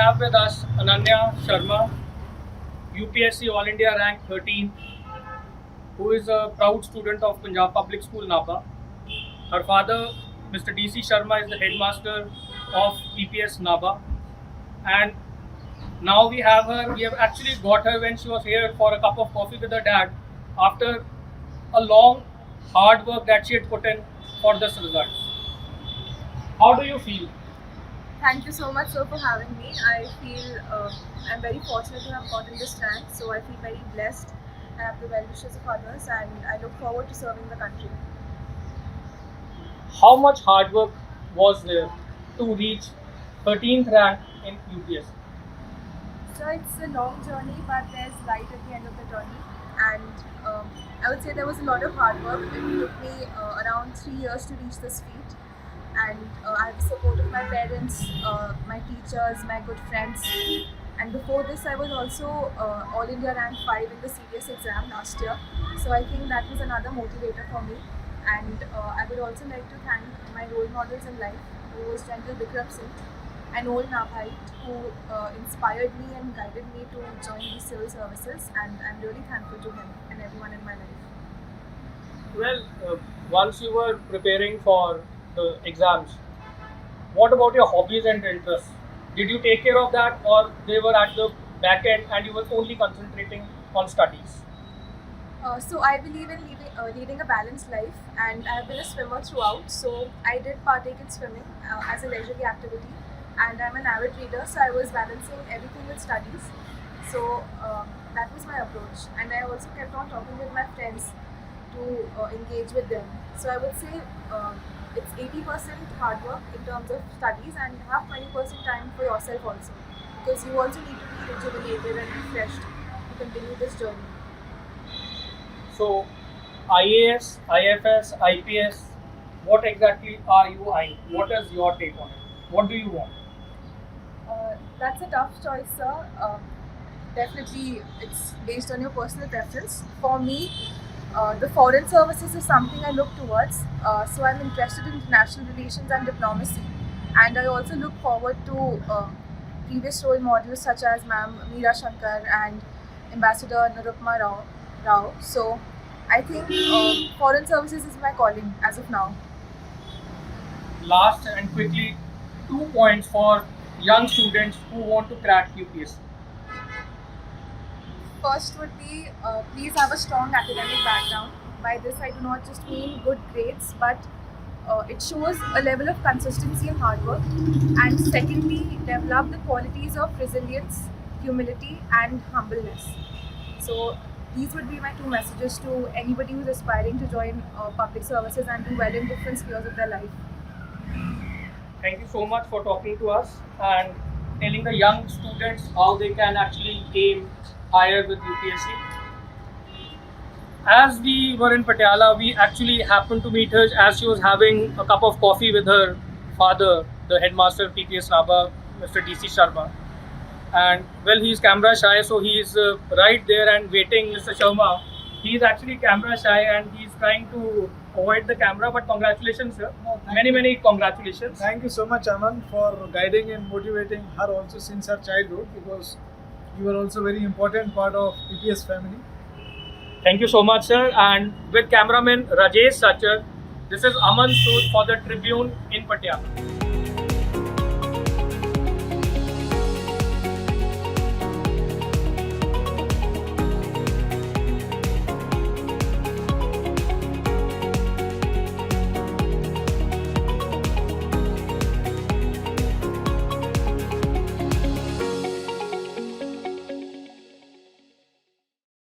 have with us Ananya Sharma, UPSC All India rank 13, who is a proud student of Punjab Public School Napa. Her father, Mr. DC Sharma, is the headmaster of PPS Napa. And now we have her. We have actually got her when she was here for a cup of coffee with her dad after a long, hard work that she had put in for this result. How do you feel? Thank you so much, sir, for having me. I feel I'm very fortunate to have gotten this rank, so I feel very blessed. I have the well wishes of others, and I look forward to serving the country. How much hard work was there to reach 13th rank in UPSC? So it's a long journey, but there's light at the end of the journey. And I would say there was a lot of hard work. It took me around 3 years to reach this feat. And I have the support of my parents, my teachers, my good friends. And before this, I was also All India rank 5 in the CDS exam last year. So I think that was another motivator for me. And I would also like to thank my role models in life, who was General Bikram Singh, an old Nabhite who inspired me and guided me to join the civil services. And I'm really thankful to him and everyone in my life. Well, once you were preparing for the exams, what about your hobbies and interests? Did you take care of that, or they were at the back end and you were only concentrating on studies? So I believe in leading a balanced life, and I have been a swimmer throughout. So I did partake in swimming as a leisurely activity, and I'm an avid reader. So I was balancing everything with studies. So that was my approach, and I also kept on talking with my friends to engage with them. So I would say it's 80% hard work in terms of studies, and have 20% time for yourself also, because you also need to be rejuvenated and refreshed to continue this journey. So, IAS, IFS, IPS, what exactly are you eyeing? What is your take on it? What do you want? That's a tough choice, sir. Definitely, it's based on your personal preference. For me, the foreign services is something I look towards. So I'm interested in international relations and diplomacy, and I also look forward to previous role models such as Ma'am Meera Shankar and Ambassador Narupma Rao. So I think foreign services is my calling as of now. Last and quickly, 2 points for young students who want to crack UPSC. First would be please have a strong academic background. By this, I do not just mean good grades, but it shows a level of consistency and hard work. And secondly, develop the qualities of resilience, humility, and humbleness. So these would be my two messages to anybody who's aspiring to join public services and do well in different spheres of their life. Thank you so much for talking to us and telling the young students how they can actually aim higher with UPSC. As we were in Patiala, we actually happened to meet her as she was having a cup of coffee with her father, the headmaster of PPS Napa, Mr. DC Sharma. And well, he's camera shy, so he's right there and waiting, Mr. Sharma. He's actually camera shy and he's trying to avoid the camera, but congratulations, sir. No, thank Many, you. many congratulations. Thank you so much, Aman, for guiding and motivating her also since her childhood, because you were also very important part of PPS family. Thank you so much, sir. And with cameraman Rajesh Sachar, this is Aman Sood for the Tribune in Patiala.